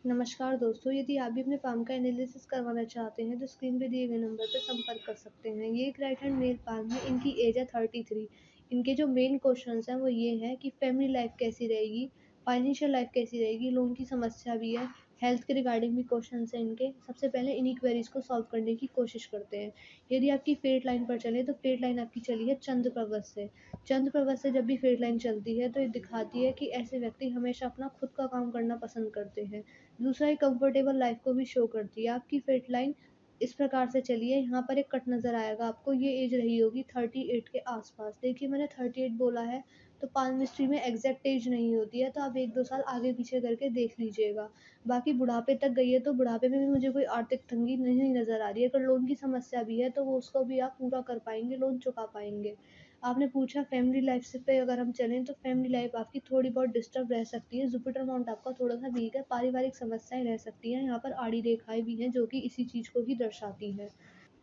नमस्कार दोस्तों, यदि आप भी अपने पाम का एनालिसिस करवाना चाहते हैं, तो स्क्रीन पे दिए गए नंबर पर संपर्क कर सकते हैं। ये एक राइट हैंड मेल पाम है, इनकी एज है 33। इनके जो मेन क्वेश्चंस हैं वो ये हैं कि फैमिली लाइफ कैसी रहेगी, फाइनेंशियल लाइफ कैसी रहेगी, लोन की समस्या भी है, हेल्थ के रिगार्डिंग भी क्वेश्चंस हैं इनके। सबसे पहले इन्हीं क्वेरीज को सॉल्व करने की कोशिश करते हैं। यदि आपकी फेट लाइन पर चले तो फेट लाइन आपकी चली है चंद्र पर्वत से। चंद्र पर्वत से जब भी फेट लाइन चलती है तो ये दिखाती है कि ऐसे व्यक्ति हमेशा अपना खुद का काम करना पसंद करते हैं। दूसरा, ये कंफर्टेबल लाइफ को भी शो करती है। आपकी फेट लाइन इस प्रकार से चली है, यहाँ पर एक कट नज़र आएगा आपको, ये एज रही होगी 38 के आसपास। देखिए मैंने 38 बोला है, तो पाल्मिस्ट्री में एग्जैक्ट एज नहीं होती है, तो आप 1-2 साल आगे पीछे करके देख लीजिएगा। बाकी बुढ़ापे तक गई है, तो बुढ़ापे में भी मुझे कोई आर्थिक तंगी नहीं नज़र आ रही है। अगर लोन की समस्या भी है, तो वो उसको भी आप पूरा कर पाएँगे, लोन चुका पाएँगे। आपने पूछा फैमिली लाइफ से पे अगर हम चलें तो फैमिली लाइफ आपकी थोड़ी बहुत डिस्टर्ब रह सकती है। जुपिटर माउंट आपका थोड़ा-सा वीक है, पारिवारिक समस्याएँ रह सकती हैं। यहाँ पर आड़ी रेखाएँ भी हैं जो कि इसी चीज़ को ही दर्शाती हैं।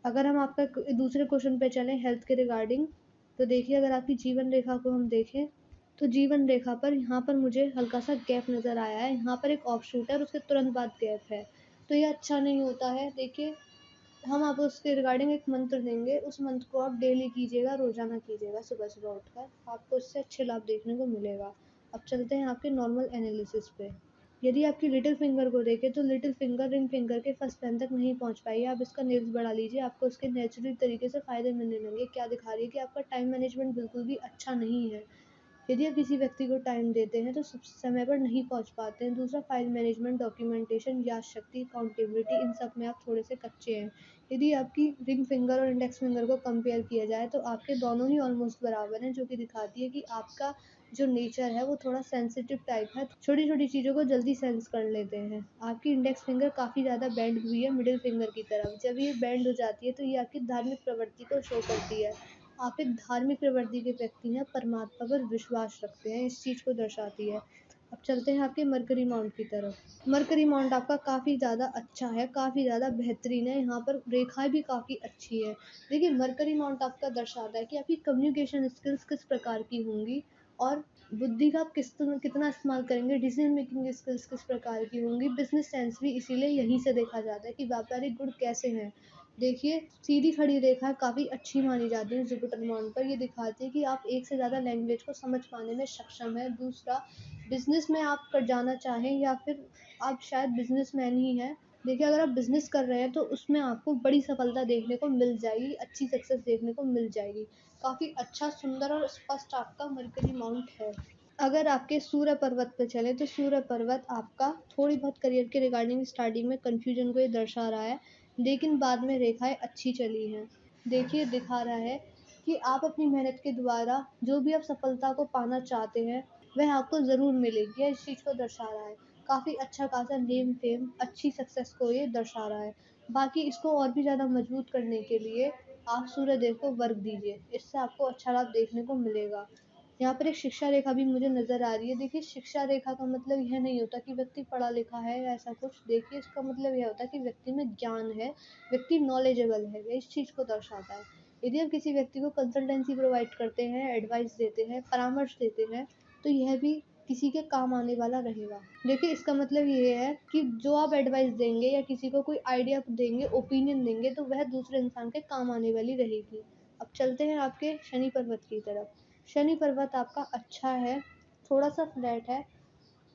अगर हम आपका दूसरे क्वेश्चन पे चलें हेल्थ के रिगार्डिंग, तो देखिए अगर आपकी जीवन रेखा को हम देखें, तो जीवन रेखा पर यहाँ पर मुझे हल्का-सा गैप नज़र आया है। यहाँ पर एक ऑफशूट है और उसके तुरंत बाद गैप है। तो ये अच्छा नहीं होता है। देखिए हम आपको उसके रिगार्डिंग एक मंत्र देंगे, उस मंत्र को आप डेली कीजिएगा, रोज़ाना कीजिएगा सुबह-सुबह उठकर, आपको इससे अच्छे लाभ देखने को मिलेगा। अब चलते हैं आपके नॉर्मल एनालिसिस पे। यदि आपकी लिटिल फिंगर को देखें तो लिटिल फिंगर रिंग फिंगर के फर्स्ट पेन तक नहीं पहुँच पाई है, आप इसका नेल्स बढ़ा लीजिए, आपको इसके नेचुरल तरीके से फ़ायदे मिलने लगेंगे। क्या दिखा रही है कि आपका टाइम मैनेजमेंट बिल्कुल भी अच्छा नहीं है। यदि आप किसी व्यक्ति को टाइम देते हैं तो समय पर नहीं पहुंच पाते हैं। दूसरा, फाइल मैनेजमेंट, डॉक्यूमेंटेशन, याद शक्ति, अकाउंटेबिलिटी, इन सब में आप थोड़े से कच्चे हैं। यदि आपकी रिंग फिंगर और इंडेक्स फिंगर को कंपेयर किया जाए तो आपके दोनों ही ऑलमोस्ट बराबर हैं, जो कि दिखाती है कि आपका जो नेचर है वो थोड़ा सेंसिटिव टाइप है, छोटी छोटी चीज़ों को जल्दी सेंस कर लेते हैं। आपकी इंडेक्स फिंगर काफ़ी ज़्यादा बैंड हुई है मिडिल फिंगर की तरफ। जब ये बैंड हो जाती है तो ये आपकी धार्मिक प्रवृत्ति को शो करती है। आप एक धार्मिक प्रवृत्ति के व्यक्ति हैं, परमात्मा पर विश्वास रखते हैं, इस चीज़ को दर्शाती है। अब चलते हैं आपके मरकरी माउंट की तरफ। मरकरी माउंट आपका काफ़ी ज़्यादा अच्छा है, काफ़ी ज़्यादा बेहतरीन है, यहाँ पर रेखाएँ भी काफ़ी अच्छी है। देखिए मरकरी माउंट आपका दर्शाता है कि आपकी कम्युनिकेशन स्किल्स किस प्रकार की होंगी और बुद्धि का आप कितना इस्तेमाल करेंगे, डिसीजन मेकिंग स्किल्स किस प्रकार की होंगी, बिज़नेस सेंस भी इसीलिए यहीं से देखा जाता है कि व्यापारिक गुण कैसे हैं। देखिए, सीधी खड़ी रेखा काफ़ी अच्छी मानी जाती है जुपिटर माउंट पर। ये दिखाती है कि आप एक से ज़्यादा लैंग्वेज को समझ पाने में सक्षम हैं। दूसरा, बिज़नेस में आप कर जाना चाहें या फिर आप शायद बिज़नेसमैन ही हैं। देखिए, अगर आप बिज़नेस कर रहे हैं तो उसमें आपको बड़ी सफलता देखने को मिल जाएगी, अच्छी सक्सेस देखने को मिल जाएगी। काफ़ी अच्छा, सुंदर और स्पष्ट आपका मरकरी माउंट है। अगर आपके सूर्य पर्वत पे चलें तो सूर्य पर्वत आपका थोड़ी बहुत करियर के रिगार्डिंग स्टार्टिंग में कन्फ्यूजन को ये दर्शा रहा है, लेकिन बाद में रेखाएँ अच्छी चली हैं। देखिए दिखा रहा है कि आप अपनी मेहनत के द्वारा जो भी आप सफलता को पाना चाहते हैं, वह आपको ज़रूर मिलेगी, यह इस चीज़ को दर्शा रहा है। काफ़ी अच्छा खासा नेम फेम, अच्छी सक्सेस को ये दर्शा रहा है। बाकी इसको और भी ज़्यादा मजबूत करने के लिए आप सूर्यदेव को वर्क दीजिए, इससे आपको अच्छा लाभ देखने को मिलेगा। यहाँ पर एक शिक्षा रेखा भी मुझे नज़र आ रही है। देखिए शिक्षा रेखा का मतलब यह नहीं होता कि व्यक्ति पढ़ा लिखा है या ऐसा कुछ। देखिए इसका मतलब यह होता है कि व्यक्ति में ज्ञान है, व्यक्ति नॉलेजेबल है, ये इस चीज़ को दर्शाता है। यदि आप किसी व्यक्ति को कंसल्टेंसी प्रोवाइड करते हैं, एडवाइस देते हैं, परामर्श देते हैं, तो यह भी किसी के काम आने वाला रहेगा। देखिए इसका मतलब ये है कि जो आप एडवाइस देंगे या किसी को कोई आइडिया देंगे, ओपिनियन देंगे, तो वह दूसरे इंसान के काम आने वाली रहेगी। अब चलते हैं आपके शनि पर्वत की तरफ। शनि पर्वत आपका अच्छा है, थोड़ा-सा फ्लैट है,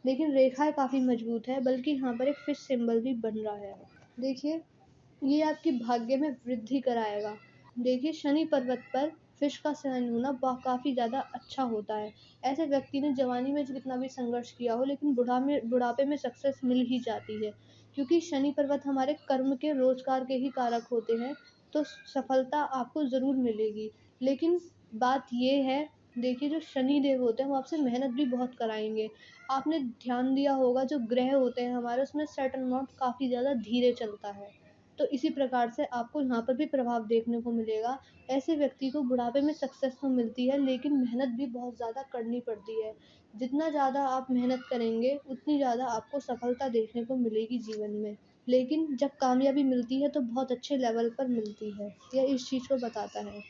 लेकिन रेखाएँ काफ़ी मज़बूत है, बल्कि यहाँ पर एक फिश सिंबल भी बन रहा है। देखिए, ये आपके भाग्य में वृद्धि कराएगा। देखिए, शनि पर्वत पर फिश का साइन होना काफ़ी ज़्यादा अच्छा होता है। ऐसे व्यक्ति ने जवानी में कितना भी संघर्ष किया हो, लेकिन बुढ़ापे में सक्सेस मिल ही जाती है। क्योंकि शनि पर्वत हमारे कर्म के, रोज़गार के ही कारक होते हैं, तो सफलता आपको ज़रूर मिलेगी। लेकिन बात ये है, देखिए जो शनि देव होते हैं वो आपसे मेहनत भी बहुत कराएँगे। आपने ध्यान दिया होगा जो ग्रह होते हैं हमारे, उसमें सैटर्न माउंट काफ़ी ज़्यादा धीरे चलता है। तो इसी प्रकार से आपको यहाँ पर भी प्रभाव देखने को मिलेगा। ऐसे व्यक्ति को बुढ़ापे में सक्सेस तो मिलती है, लेकिन मेहनत भी बहुत ज़्यादा करनी पड़ती है। जितना ज़्यादा आप मेहनत करेंगे उतनी ज़्यादा आपको सफलता देखने को मिलेगी जीवन में। लेकिन जब कामयाबी मिलती है तो बहुत अच्छे लेवल पर मिलती है। यह इस चीज़ को बताता है।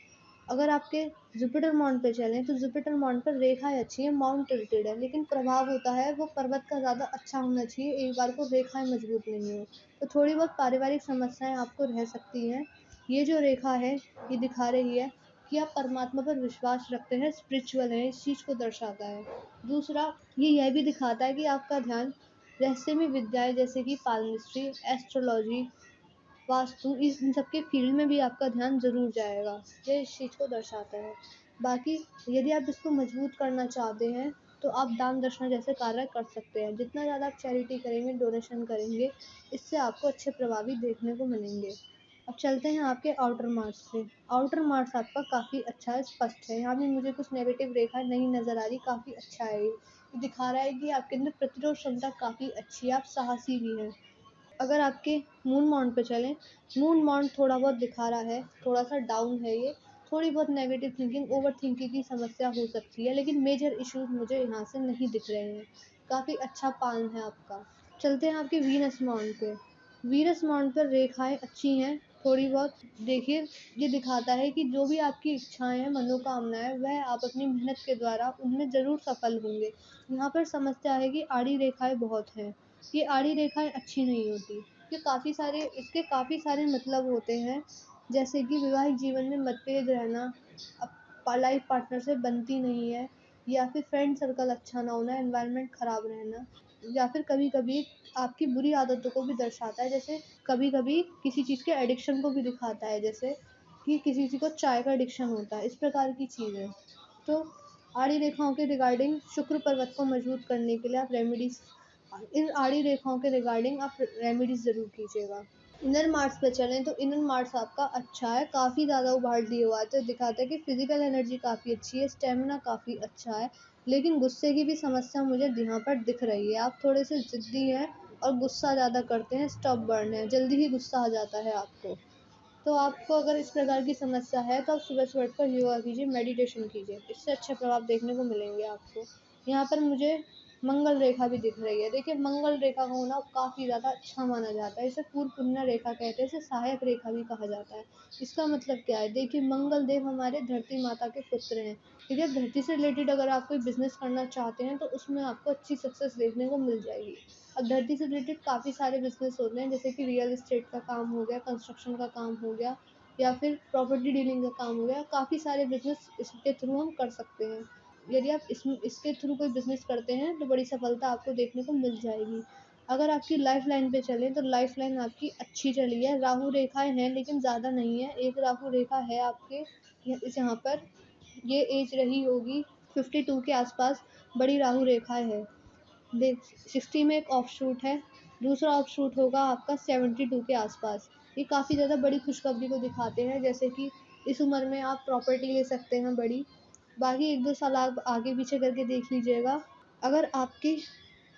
अगर आपके जुपिटर माउंट पे चलें तो जुपिटर माउंट पर रेखाएँ अच्छी हैं, माउंट टिल्टेड है, लेकिन प्रभाव होता है वो पर्वत का ज़्यादा अच्छा होना चाहिए, एक बार को रेखाएँ मजबूत नहीं हो। तो थोड़ी बहुत पारिवारिक समस्याएँ आपको रह सकती हैं। ये जो रेखा है, ये दिखा रही है कि आप परमात्मा पर विश्वास रखते हैं, स्पिरिचुअल हैं, इस चीज़ को दर्शाता है। दूसरा, ये यह भी दिखाता है कि आपका ध्यान रहस्यमय विद्याएँ जैसे कि पाल्मिस्ट्री, एस्ट्रोलॉजी, वास्तु इन सब के फ़ील्ड में भी आपका ध्यान ज़रूर जाएगा, ये इस चीज़ को दर्शाता है। बाकी यदि आप इसको मजबूत करना चाहते हैं, तो आप दान-दक्षिणा जैसे कार्य कर सकते हैं। जितना ज़्यादा आप चैरिटी करेंगे, डोनेशन करेंगे, इससे आपको अच्छे प्रभावी देखने को मिलेंगे। अब चलते हैं आपके आउटर मार्क्स पे। आउटर मार्क्स आपका काफ़ी अच्छा है, स्पष्ट है। यहाँ भी मुझे कुछ नेगेटिव रेखा नहीं नज़र आ रही, काफ़ी अच्छा है ये। ये दिखा रहा है कि आपके अंदर प्रतिरोध क्षमता काफ़ी अच्छी है, आप साहसी भी हैं। अगर आपके मून माउंट पे चलें, मून माउंट थोड़ा बहुत दिखा रहा है, थोड़ा-सा डाउन है ये, थोड़ी बहुत नेगेटिव थिंकिंग, ओवरथिंकिंग की समस्या हो सकती है, लेकिन मेजर इश्यूज़ मुझे यहाँ से नहीं दिख रहे हैं। काफ़ी अच्छा पाल्म है आपका। चलते हैं आपके वीनस माउंट पे। वीनस माउंट पर रेखाएँ अच्छी हैं, थोड़ी बहुत देखिए, ये दिखाता है कि जो भी आपकी इच्छाएँ हैं, मनोकामनाएँ, वह आप अपनी मेहनत के द्वारा उनमें ज़रूर सफल होंगे। यहाँ पर समस्या है कि आड़ी रेखाएँ बहुत हैं। ये आड़ी रेखाएँ अच्छी नहीं होती। इसके काफ़ी सारे मतलब होते हैं, जैसे कि वैवाहिक जीवन में मतभेद रहना, लाइफ़ पार्टनर से बनती नहीं है, या फिर फ्रेंड सर्कल अच्छा ना होना, एनवायरनमेंट ख़राब रहना, या फिर कभी-कभी आपकी बुरी आदतों को भी दर्शाता है, जैसे कभी-कभी किसी चीज़ के एडिक्शन को भी दिखाता है, जैसे कि किसी को चाय का एडिक्शन होता है, इस प्रकार की चीज़ें। तो आड़ी रेखाओं के रिगार्डिंग शुक्र पर्वत को मजबूत करने के लिए आप रेमेडीज़ इन आड़ी रेखाओं के रिगार्डिंग आप रेमेडीज़ ज़रूर कीजिएगा। इनर मार्स पे चलें तो इनर मार्स आपका अच्छा है, काफ़ी ज़्यादा उभार दिए हुआ है, तो दिखाता है कि फिज़िकल एनर्जी काफ़ी अच्छी है, स्टैमिना काफ़ी अच्छा है, लेकिन गुस्से की भी समस्या मुझे यहाँ पर दिख रही है। आप थोड़े से ज़िद्दी हैं और गुस्सा ज़्यादा करते हैं, स्टबबर्न हैं, जल्दी ही गुस्सा आ जाता है आपको। तो आपको अगर इस प्रकार की समस्या है तो आप सुबह-सुबह उठकर योगा कीजिए, मेडिटेशन कीजिए, इससे अच्छे प्रभाव देखने को मिलेंगे आपको। यहाँ पर मुझे मंगल रेखा भी दिख रही है। देखिए, मंगल रेखा का होना काफ़ी ज़्यादा अच्छा माना जाता है, इसे पूर्व पुण्य रेखा कहते हैं, इसे सहायक रेखा भी कहा जाता है। इसका मतलब क्या है? देखिए, मंगल देव हमारे धरती माता के पुत्र हैं। ठीक है? धरती से रिलेटेड अगर आप कोई बिज़नेस करना चाहते हैं तो उसमें आपको अच्छी सक्सेस देखने को मिल जाएगी। अब धरती से रिलेटेड काफ़ी सारे बिज़नेस होते हैं, जैसे कि रियल एस्टेट का काम हो गया, कंस्ट्रक्शन का काम हो गया, या फिर प्रॉपर्टी डीलिंग का काम हो गया। काफ़ी सारे बिज़नेस इसके थ्रू हम कर सकते हैं। यदि आप इसके थ्रू कोई बिज़नेस करते हैं तो बड़ी सफलता आपको देखने को मिल जाएगी। अगर आपकी लाइफ़लाइन पे चलें तो लाइफ़लाइन आपकी अच्छी चली है, राहु रेखाएँ हैं लेकिन ज़्यादा नहीं है। एक राहु रेखा है आपके यहाँ पर, ये एज रही होगी 52 के आस-पास, बड़ी राहु रेखाएँ है। देख 60 में एक ऑफशूट है, दूसरा ऑफशूट होगा आपका 72 के आसपास। ये काफ़ी ज़्यादा बड़ी खुशखबरी को दिखाते हैं, जैसे कि इस उम्र में आप प्रॉपर्टी ले सकते हैं बड़ी। बाकी 1-2 साल आप आगे पीछे करके देख लीजिएगा। अगर आपकी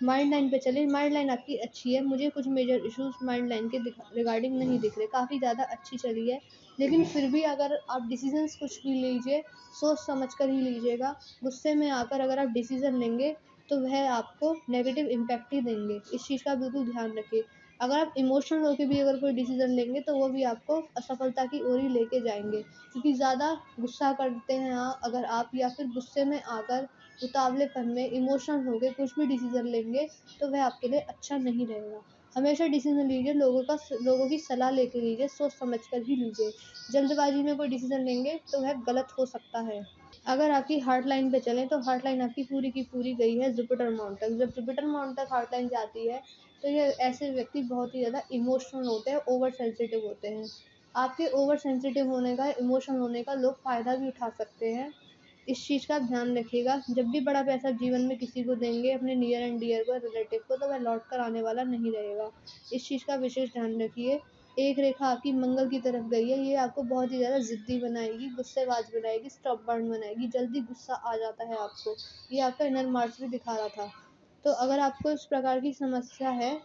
माइंड लाइन पे चलें, माइंड लाइन आपकी अच्छी है, मुझे कुछ मेजर इश्यूज़ माइंड लाइन के रिगार्डिंग नहीं दिख रहे, काफ़ी ज़्यादा अच्छी चली है। लेकिन फिर भी अगर आप डिसीज़न्स कुछ भी लीजिए, सोच समझ कर ही लीजिएगा। गुस्से में आकर अगर आप डिसीज़न लेंगे, तो वह आपको नेगेटिव इम्पैक्ट ही देंगे। इस चीज़ का बिल्कुल ध्यान रखिए। अगर आप इमोशनल होके भी अगर कोई डिसीज़न लेंगे, तो वो भी आपको असफलता की ओर ही लेके जाएँगे। क्योंकि ज़्यादा गुस्सा करते हैं अगर आप, या फिर गुस्से में आकर उतावलेपन में इमोशनल होके कुछ भी डिसीज़न लेंगे, तो वह आपके लिए अच्छा नहीं रहेगा। हमेशा डिसीज़न लीजिए, लोगों की सलाह लेके लीजिए, सोच समझ कर ही लीजिए। जल्दबाज़ी में कोई डिसीज़न लेंगे, तो वह गलत हो सकता है। अगर आपकी हार्ट लाइन पे चलें तो हार्ट लाइन आपकी पूरी की पूरी गई है जुपिटर माउंट तक। जब जुपिटर माउंट तक हार्ट लाइन जाती है, तो ये ऐसे व्यक्ति बहुत ही ज़्यादा इमोशनल होते हैं, ओवर सेंसिटिव होते हैं। आपके ओवर सेंसिटिव होने का, इमोशनल होने का लोग फ़ायदा भी उठा सकते हैं। इस चीज़ का ध्यान रखिएगा। जब भी बड़ा पैसा जीवन में किसी को देंगे, अपने नियर एंड डियर को, रिलेटिव को, तो वह लौट कर आने वाला नहीं रहेगा। इस चीज़ का विशेष ध्यान रखिए। एक रेखा आपकी मंगल की तरफ गई है, ये आपको बहुत ही ज़्यादा ज़िद्दी बनाएगी, गुस्सेबाज़ बनाएगी, स्टबबर्न बनाएगी, जल्दी गुस्सा आ जाता है आपको। ये आपका इनर मार्स भी दिखा रहा था। तो अगर आपको इस प्रकार की समस्या है,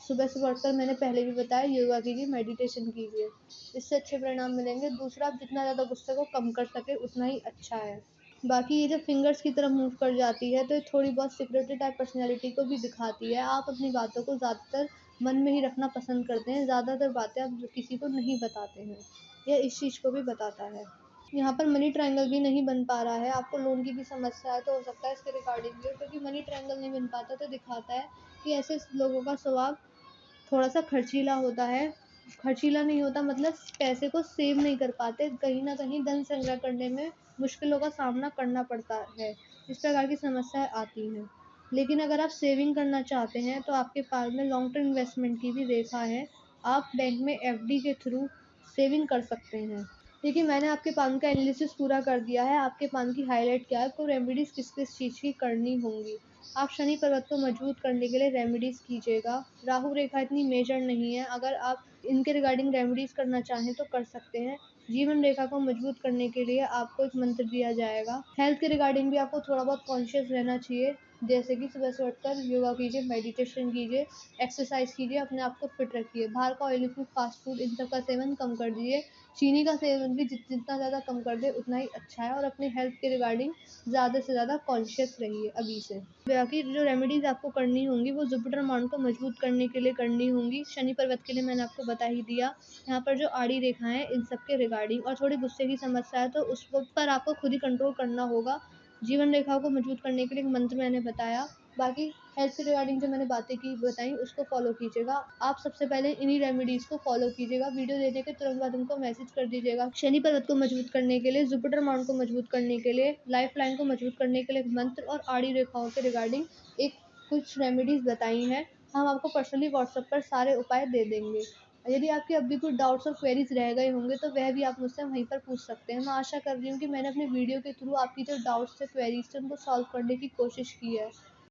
सुबह-सुबह उठकर मैंने पहले भी बताया, योगा कीजिए, मेडिटेशन कीजिए। इससे अच्छे परिणाम मिलेंगे। दूसरा, आप जितना ज़्यादा गुस्से को कम कर सकें, उतना ही अच्छा है। बाकी ये जब फिंगर्स की तरफ मूव कर जाती है, तो ये थोड़ी बहुत सिक्योरिटी टाइप पर्सनैलिटी को भी दिखाती है। आप अपनी बातों को ज़्यादातर मन में ही रखना पसंद करते हैं, ज़्यादातर बातें आप किसी को नहीं बताते हैं। यह इस चीज़ को भी बताता है। यहाँ पर मनी ट्रायंगल भी नहीं बन पा रहा है, आपको लोन की भी समस्या है तो हो सकता है इसके रिगार्डिंग भी हो, क्योंकि मनी ट्रायंगल नहीं बन पाता तो दिखाता है कि ऐसे लोगों का स्वभाव थोड़ा-सा खर्चीला होता है। खर्चीला नहीं होता मतलब पैसे को सेव नहीं कर पाते, कहीं न कहीं धन संग्रह करने में मुश्किलों का सामना करना पड़ता है। इस प्रकार की समस्याएँ आती हैं। लेकिन अगर आप सेविंग करना चाहते हैं तो आपके पास में लॉन्ग टर्म इन्वेस्टमेंट की भी रेखा है। आप बैंक में एफडी के थ्रू सेविंग कर सकते हैं। देखिए, मैंने आपके पान का एनालिसिस पूरा कर दिया है, आपके पान की हाइलाइट क्या है, आपको रेमेडीज़ किस-किस चीज़ की करनी होंगी। आप शनि पर्वत को मजबूत करने के लिए रेमेडीज़ कीजिएगा। राहु रेखा इतनी मेजर नहीं है, अगर आप इनके रिगार्डिंग रेमेडीज़ करना चाहें तो कर सकते हैं। जीवन रेखा को मजबूत करने के लिए आपको एक मंत्र दिया जाएगा। हेल्थ के रिगार्डिंग भी आपको थोड़ा बहुत कॉन्शियस रहना चाहिए, जैसे कि सुबह से उठकर योगा कीजिए, मेडिटेशन कीजिए, एक्सरसाइज़ कीजिए, अपने आप को फिट रखिए। बाहर का oily food, fast food in सब का सेवन कम कर दीजिए। चीनी का सेवन भी जितना ज़्यादा कम कर दें उतना ही अच्छा है, और अपने हेल्थ के रिगार्डिंग ज़्यादा से ज़्यादा कॉन्शियस रहिए अभी से। बाकी जो रेमेडीज़ आपको करनी होंगी वो जुपिटर माउंट को मजबूत करने के लिए करनी होंगी। शनि पर्वत के लिए मैंने आपको बता ही दिया। यहाँ पर जो आड़ी रेखाएँ हैं इन सब के रिगार्डिंग, और थोड़ी गुस्से की समस्या है तो उस पर आपको खुद ही कंट्रोल करना होगा। जीवन रेखाओं को मजबूत करने के लिए एक मंत्र मैंने बताया। बाकी हेल्थ से रिगार्डिंग जो मैंने बातें की बताई उसको फ़ॉलो कीजिएगा। आप सबसे पहले इन्हीं रेमेडीज़ को फ़ॉलो कीजिएगा। वीडियो देने के तुरंत बाद उनको मैसेज कर दीजिएगा। शनि पर्वत को मजबूत करने के लिए, जुपिटर माउंट को मजबूत करने के लिए, लाइफ़लाइन को मजबूत करने के लिए एक मंत्र और आड़ी रेखाओं के रिगार्डिंग एक कुछ रेमेडीज़ बताई हैं। हम आपको पर्सनली व्हाट्सएप पर सारे उपाय दे देंगे। यदि आपके अब भी कुछ डाउट्स और क्वेरीज़ रह गए होंगे तो वह भी आप मुझसे वहीं पर पूछ सकते हैं। मैं आशा कर रही हूँ कि मैंने अपने वीडियो के थ्रू आपकी जो डाउट्स थे, क्वेरीज़ थे उनको सॉल्व करने की कोशिश की है।